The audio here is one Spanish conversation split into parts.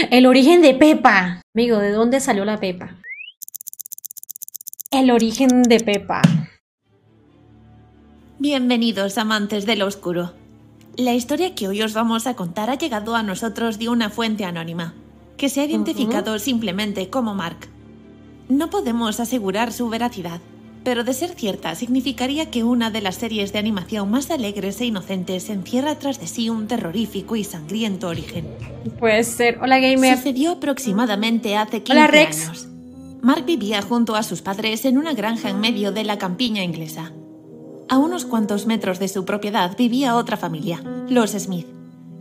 El origen de Pepa. Amigo, ¿de dónde salió la Pepa? El origen de Pepa. Bienvenidos, amantes del oscuro. La historia que hoy os vamos a contar ha llegado a nosotros de una fuente anónima, que se ha identificado simplemente como Mark. No podemos asegurar su veracidad, pero de ser cierta significaría que una de las series de animación más alegres e inocentes encierra tras de sí un terrorífico y sangriento origen. Puede ser. Hola, gamer. Sucedió aproximadamente hace 15 Hola, Rex. años. Mark vivía junto a sus padres en una granja en medio de la campiña inglesa. A unos cuantos metros de su propiedad vivía otra familia, los Smith,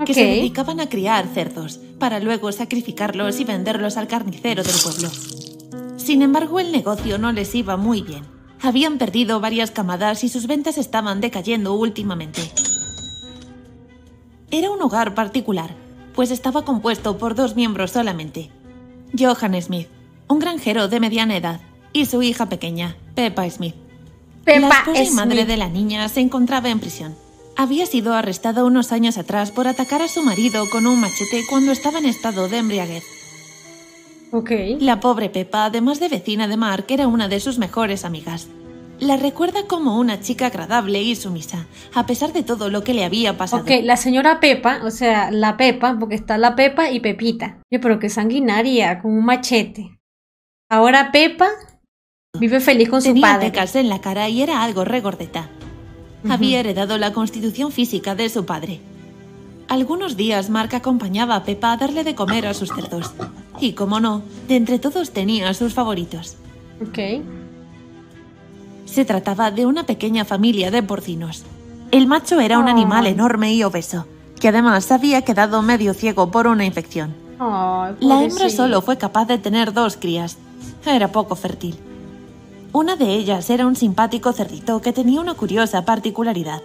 que se dedicaban a criar cerdos, para luego sacrificarlos y venderlos al carnicero del pueblo. Sin embargo, el negocio no les iba muy bien. Habían perdido varias camadas y sus ventas estaban decayendo últimamente. Era un hogar particular, pues estaba compuesto por 2 miembros solamente. Johan Smith, un granjero de mediana edad, y su hija pequeña, Peppa Smith. La esposa y madre de la niña se encontraba en prisión. Había sido arrestada unos años atrás por atacar a su marido con un machete cuando estaba en estado de embriaguez. La pobre Peppa, además de vecina de Mark, era una de sus mejores amigas. La recuerda como una chica agradable y sumisa, a pesar de todo lo que le había pasado. La señora Peppa, o sea, la Peppa, porque está la Peppa y Pepita. Pero qué sanguinaria, con un machete. Ahora Peppa vive feliz con su padre. Tenía pecas en la cara y era algo regordeta. Había heredado la constitución física de su padre. Algunos días Mark acompañaba a Peppa a darle de comer a sus cerdos. Y, como no, de entre todos tenía a sus favoritos. Se trataba de una pequeña familia de porcinos. El macho era un animal enorme y obeso, que además había quedado medio ciego por una infección. La hembra solo fue capaz de tener 2 crías. Era poco fértil. Una de ellas era un simpático cerdito que tenía una curiosa particularidad.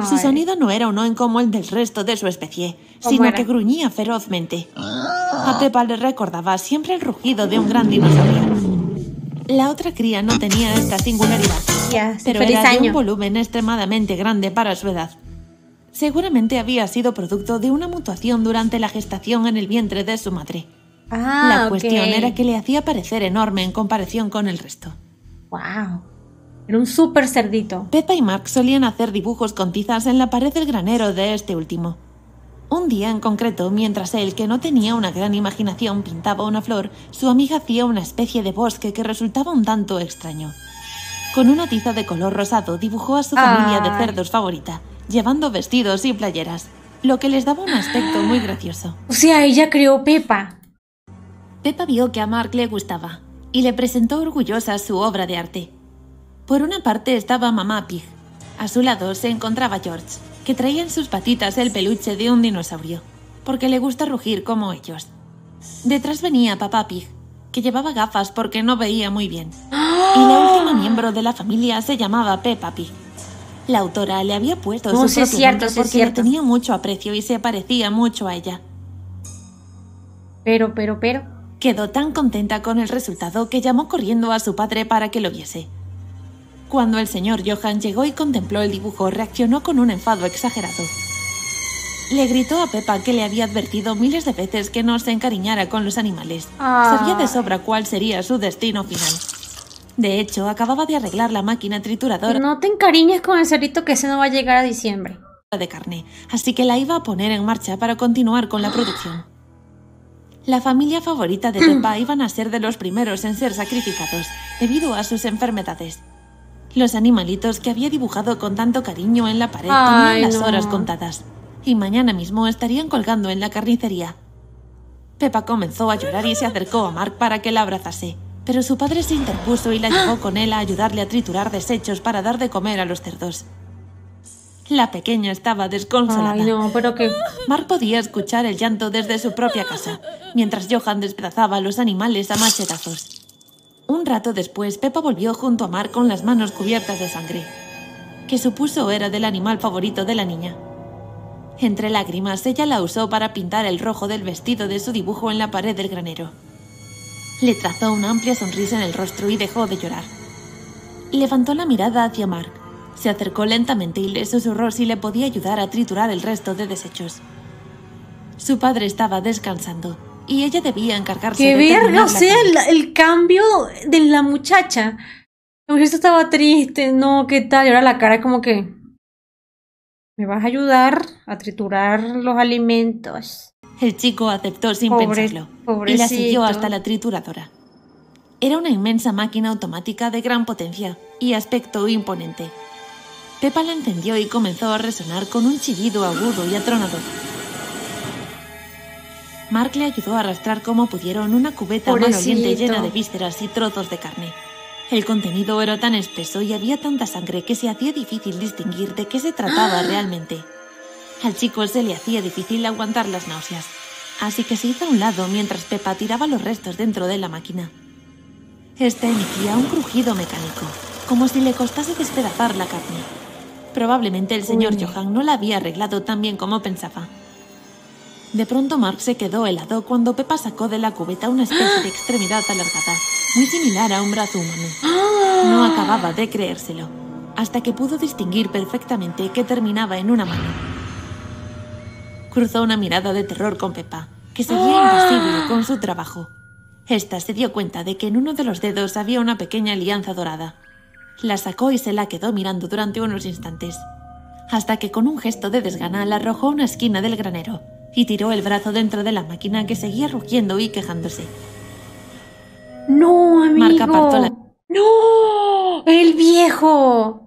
Su sonido no era un oin como el del resto de su especie, sino que gruñía ferozmente. A Peppa le recordaba siempre el rugido de un gran dinosaurio. La otra cría no tenía esta singularidad, pero era de un volumen extremadamente grande para su edad. Seguramente había sido producto de una mutación durante la gestación en el vientre de su madre. La cuestión era que le hacía parecer enorme en comparación con el resto. ¡Wow! Era un súper cerdito. Peppa y Mark solían hacer dibujos con tizas en la pared del granero de este último. Un día en concreto, mientras él, que no tenía una gran imaginación, pintaba una flor, su amiga hacía una especie de bosque que resultaba un tanto extraño. Con una tiza de color rosado dibujó a su familia de cerdos favorita, llevando vestidos y playeras, lo que les daba un aspecto muy gracioso. O sea, ella creó Peppa. Peppa vio que a Mark le gustaba y le presentó orgullosa su obra de arte. Por una parte estaba Mamá Pig. A su lado se encontraba George, que traía en sus patitas el peluche de un dinosaurio, porque le gusta rugir como ellos. Detrás venía Papá Pig, que llevaba gafas porque no veía muy bien. Y la última miembro de la familia se llamaba Peppa Pig. La autora le había puesto su propio nombre porque le tenía mucho aprecio y se parecía mucho a ella. Pero... Quedó tan contenta con el resultado que llamó corriendo a su padre para que lo viese. Cuando el señor Johan llegó y contempló el dibujo, reaccionó con un enfado exagerado. Le gritó a Peppa que le había advertido miles de veces que no se encariñara con los animales. Sabía de sobra cuál sería su destino final. De hecho, acababa de arreglar la máquina trituradora. No te encariñes con el cerdito, que ese no va a llegar a diciembre. De carne, así que la iba a poner en marcha para continuar con la producción. La familia favorita de Peppa iban a ser de los primeros en ser sacrificados, debido a sus enfermedades. Los animalitos que había dibujado con tanto cariño en la pared tenían las horas contadas, y mañana mismo estarían colgando en la carnicería. Peppa comenzó a llorar y se acercó a Mark para que la abrazase, pero su padre se interpuso y la llevó con él a ayudarle a triturar desechos para dar de comer a los cerdos. La pequeña estaba desconsolada. Mark podía escuchar el llanto desde su propia casa, mientras Johan despedazaba a los animales a machetazos. Un rato después, Peppa volvió junto a Mark con las manos cubiertas de sangre, que supuso era del animal favorito de la niña. Entre lágrimas, ella la usó para pintar el rojo del vestido de su dibujo en la pared del granero. Le trazó una amplia sonrisa en el rostro y dejó de llorar. Levantó la mirada hacia Mark. Se acercó lentamente y le susurró si le podía ayudar a triturar el resto de desechos. Su padre estaba descansando, y ella debía encargarse ¡Qué de verga! terminar O sea, el cambio de la muchacha. La muchacha estaba triste, no, ¿qué tal? Y ahora la cara como que... ¿Me vas a ayudar a triturar los alimentos? El chico aceptó sin pensarlo y Pobrecito. la siguió hasta la trituradora. Era una inmensa máquina automática de gran potencia y aspecto imponente. Peppa la encendió y comenzó a resonar con un chillido agudo y atronador. Mark le ayudó a arrastrar como pudieron una cubeta maloliente llena de vísceras y trozos de carne. El contenido era tan espeso y había tanta sangre que se hacía difícil distinguir de qué se trataba realmente. Al chico se le hacía difícil aguantar las náuseas, así que se hizo a un lado mientras Peppa tiraba los restos dentro de la máquina. Este emitía un crujido mecánico, como si le costase despedazar la carne. Probablemente el señor Johan no la había arreglado tan bien como pensaba. De pronto Mark se quedó helado cuando Peppa sacó de la cubeta una especie de extremidad alargada, muy similar a un brazo humano. No acababa de creérselo, hasta que pudo distinguir perfectamente que terminaba en una mano. Cruzó una mirada de terror con Peppa, que seguía impasible con su trabajo. Esta se dio cuenta de que en uno de los dedos había una pequeña alianza dorada. La sacó y se la quedó mirando durante unos instantes, hasta que con un gesto de desgana la arrojó a una esquina del granero y tiró el brazo dentro de la máquina que seguía rugiendo y quejándose. ¡No, amigo! Mark apartó la... ¡No! ¡El viejo!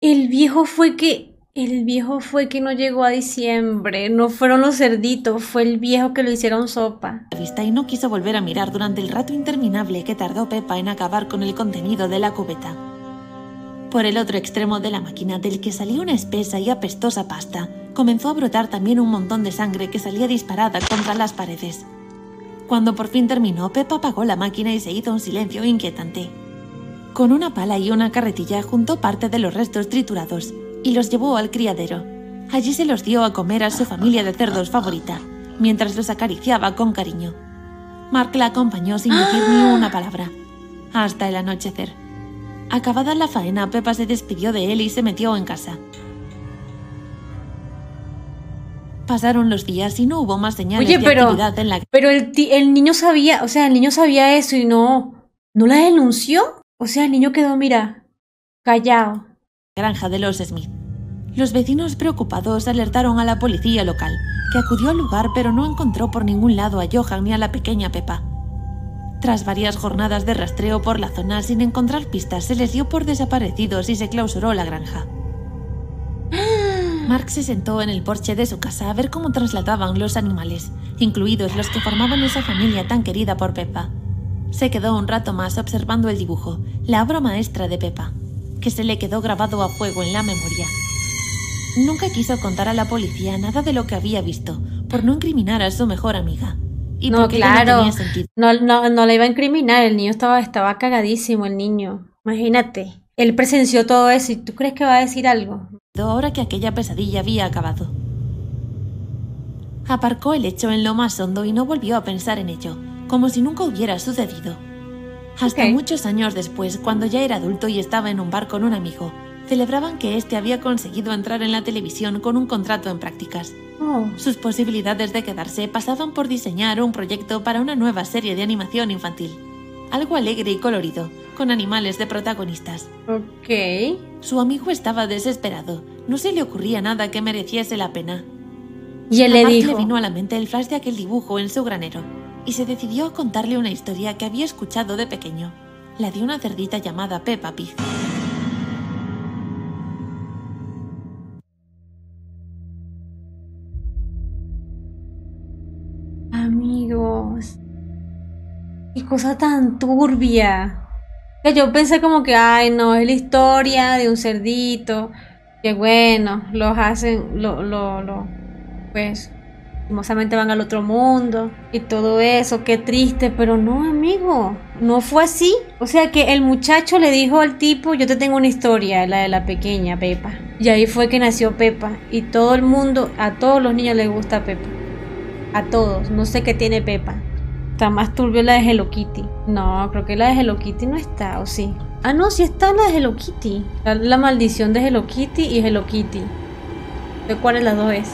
El viejo fue que no llegó a diciembre. No fueron los cerditos, fue el viejo que lo hicieron sopa. Vista y no quiso volver a mirar durante el rato interminable que tardó Peppa en acabar con el contenido de la cubeta. Por el otro extremo de la máquina, del que salía una espesa y apestosa pasta, comenzó a brotar también un montón de sangre que salía disparada contra las paredes. Cuando por fin terminó, Peppa apagó la máquina y se hizo un silencio inquietante. Con una pala y una carretilla juntó parte de los restos triturados y los llevó al criadero. Allí se los dio a comer a su familia de cerdos favorita, mientras los acariciaba con cariño. Mark la acompañó sin decir ni una palabra, hasta el anochecer. Acabada la faena, Peppa se despidió de él y se metió en casa. Pasaron los días y no hubo más señales de actividad en la... Pero el niño sabía, o sea, el niño sabía eso y no la denunció. O sea, el niño quedó, mira, callado. Granja de los Smith. Los vecinos preocupados alertaron a la policía local, que acudió al lugar pero no encontró por ningún lado a Johan ni a la pequeña Peppa. Tras varias jornadas de rastreo por la zona sin encontrar pistas, se les dio por desaparecidos y se clausuró la granja. Mark se sentó en el porche de su casa a ver cómo trasladaban los animales, incluidos los que formaban esa familia tan querida por Peppa. Se quedó un rato más observando el dibujo, la obra maestra de Peppa, que se le quedó grabado a fuego en la memoria. Nunca quiso contar a la policía nada de lo que había visto, por no incriminar a su mejor amiga. Y no, claro, no le iba a incriminar, el niño estaba cagadísimo, el niño. Imagínate, él presenció todo eso y ¿tú crees que va a decir algo? Ahora que aquella pesadilla había acabado. Aparcó el hecho en lo más hondo y no volvió a pensar en ello, como si nunca hubiera sucedido. Hasta muchos años después, cuando ya era adulto y estaba en un bar con un amigo, celebraban que éste había conseguido entrar en la televisión con un contrato en prácticas. Sus posibilidades de quedarse pasaban por diseñar un proyecto para una nueva serie de animación infantil. Algo alegre y colorido, con animales de protagonistas. Su amigo estaba desesperado, no se le ocurría nada que mereciese la pena. Y él le dijo... le vino a la mente el flash de aquel dibujo en su granero, y se decidió a contarle una historia que había escuchado de pequeño, la de una cerdita llamada Peppa Pig. Amigos, qué cosa tan turbia. Que yo pensé como que, ay no, es la historia de un cerdito, que bueno, los hacen, pues, famosamente van al otro mundo y todo eso, qué triste, pero no, amigo, no fue así. O sea que el muchacho le dijo al tipo, yo te tengo una historia, la de la pequeña Peppa. Y ahí fue que nació Peppa, y todo el mundo, a todos los niños les gusta Peppa. A todos, no sé qué tiene Peppa. Está más turbio la de Hello Kitty. No, creo que la de Hello Kitty no está, ¿o sí? Ah, no, sí está la de Hello Kitty. La maldición de Hello Kitty y Hello Kitty. ¿De cuál de las dos es?